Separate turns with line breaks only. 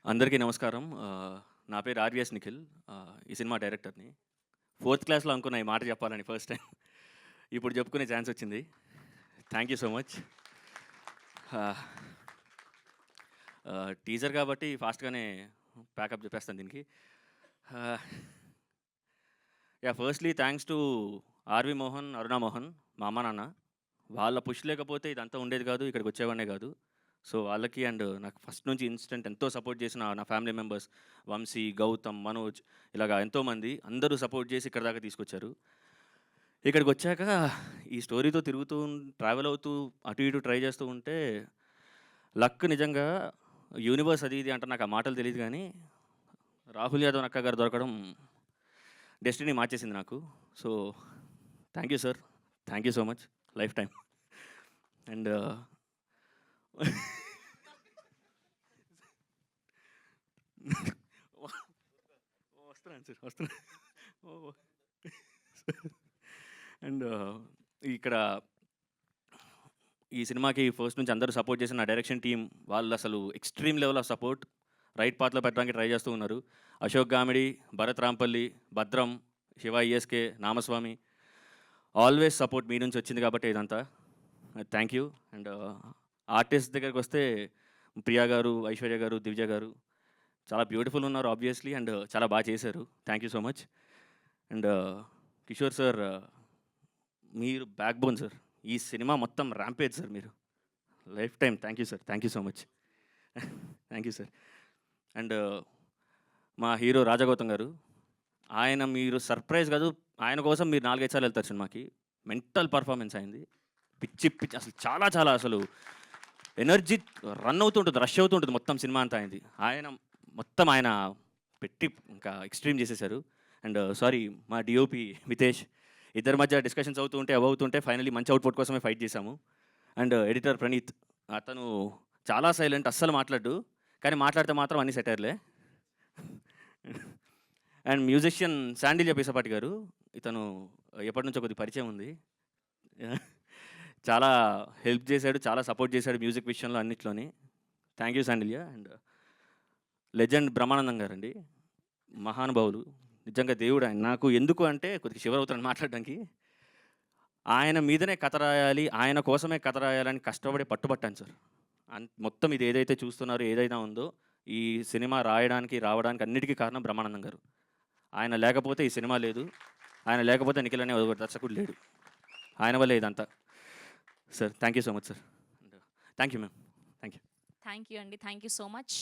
అందరికీ నమస్కారం. నా పేరు ఆర్‌వీఎస్ నిఖిల్. ఈ సినిమా డైరెక్టర్‌ని. ఫోర్త్ క్లాస్‌లో అనుకున్నా ఈ మాట చెప్పాలని ఫస్ట్ టైమ్. ఇప్పుడు చెప్పుకునే ఛాన్స్ వచ్చింది. Thank you so much. Ah, teaser కాబట్టి ఫాస్ట్‌గానే ప్యాకప్ చెప్పేస్తాను దీనికి. Ah, firstly thanks to RV Mohan, Aruna Mohan మా అమ్మ, నాన్న. వాళ్ళ పుష్ లేకపోతే ఇదంతా ఉండేది కాదు. ఇక్కడికి వచ్చేవాడినే కాదు. సో, వాళ్ళకి అండ్ నాకు ఫస్ట్ నుంచి ఇన్స్టెంట్ ఎంతో సపోర్ట్ చేసిన నా ఫ్యామిలీ మెంబర్స్ వంశీ, గౌతమ్, మనోజ్ ఇలాగ ఎంతోమంది అందరూ సపోర్ట్ చేసి ఇక్కడి దాకా తీసుకొచ్చారు. ఇక్కడికొచ్చాక ఈ స్టోరీతో తిరుగుతూ ట్రావెల్ అవుతూ అటు ఇటు ట్రై చేస్తూ ఉంటే లక్ నిజంగా యూనివర్స్ అది ఇది అంటే నాకు ఆ మాటలు తెలీదు గానీ, రాహుల్ యాదవ్ అక్క గారు దొరకడం డెస్టినీ మార్చేసింది నాకు. So, thank you sir. Thank you so much. Life time. And వస్తున్నాను సార్. వస్తున్నా. ఓహ్! అండ్ ఇక్కడ ఈ సినిమాకి ఫస్ట్ నుంచి అందరూ సపోర్ట్ చేసిన నా డైరెక్షన్ టీమ్ వాళ్ళు అసలు extreme level of support. Right పాత్‌లో పెట్టడానికి ట్రై చేస్తూ ఉన్నారు. Ashok Gamidi, Bharat Rampalli, Bhadram, Shiva ESK, Namaswamy always support మీ నుంచి వచ్చింది కాబట్టే ఇదంతా. Thank you. అండ్ ఆర్టిస్ట్ దగ్గరికొస్తే ప్రియా గారు, ఐశ్వర్య గారు, దివ్య గారు చాలా బ్యూటిఫుల్ ఉన్నారు ఆబ్వియస్లీ అండ్ చాలా బాగా చేశారు. Thank you so much. And Kishore sir మీరు బ్యాక్ బోన్ సార్. ఈ సినిమా మొత్తం ర్యాంపేజ్ సార్ మీరు. Life time thank you sir. Thank you so much. Thank you sir. And మా హీరో రాజగౌతమ్ గారు. ఆయన మీరు సర్ప్రైజ్ కాదు. ఆయన కోసం మీరు 4, 5 సార్లు వెళ్తారు సినిమాకి. మెంటల్ పర్ఫార్మెన్స్ అయింది. పిచ్చి పిచ్చి అసలు చాలా చాలా అసలు ఎనర్జీ రన్ అవుతూ ఉంటుంది. రష్ అవుతూ ఉంటుంది మొత్తం సినిమా అంతా అయింది. మొత్తం ఆయన పెట్టి ఇంకా ఎక్స్‌ట్రీమ్ చేసేసారు. అండ్ సారీ మా డీఓపీ మితేష్ ఇద్దరి మధ్య డిస్కషన్స్ అవుతూ ఉంటే, అవుతుంటే ఫైనల్లీ మంచి అవుట్‌పుట్ కోసమే ఫైట్ చేశాము. అండ్ ఎడిటర్ ప్రణీత్ అతను చాలా సైలెంట్ అస్సలు మాట్లాడడు. కానీ మాట్లాడితే మాత్రం అన్ని సెటైర్‌లే. అండ్ మ్యూజిషియన్ శాండిల్య పిసపాటి గారు. ఇతను ఎప్పటినుంచో కొద్దిగా పరిచయం ఉంది. చాలా హెల్ప్ చేశాడు. చాలా సపోర్ట్ చేశాడు మ్యూజిక్ విషయంలో అన్నిట్లోని. Thank you Sandilya. And legend Brahmanandam గారండి. మహానుభావులు. నిజంగా దేవుడు ఆయన. నాకు ఎందుకు అంటే కొద్దిగా షివర్ అవుతున్నాను మాట్లాడడానికి. ఆయన మీదనే కథ రాయాలి, ఆయన కోసమే కథ రాయాలని కష్టపడి పట్టుబట్టాను సార్. మొత్తం ఇది ఏదైతే చూస్తున్నారో, ఏదైనా ఉందో, ఈ సినిమా రాయడానికి, రావడానికి అన్నిటికీ కారణం బ్రహ్మానందం గారు. ఆయన లేకపోతే ఈ సినిమా లేదు. ఆయన లేకపోతే నిఖిల్ అనే ఒక దర్శకుడు లేడు. ఆయన వల్లే ఇదంతా. Sir thank you so much sir. Thank you ma'am. Thank you.
Thank you అండి. Thank you so much.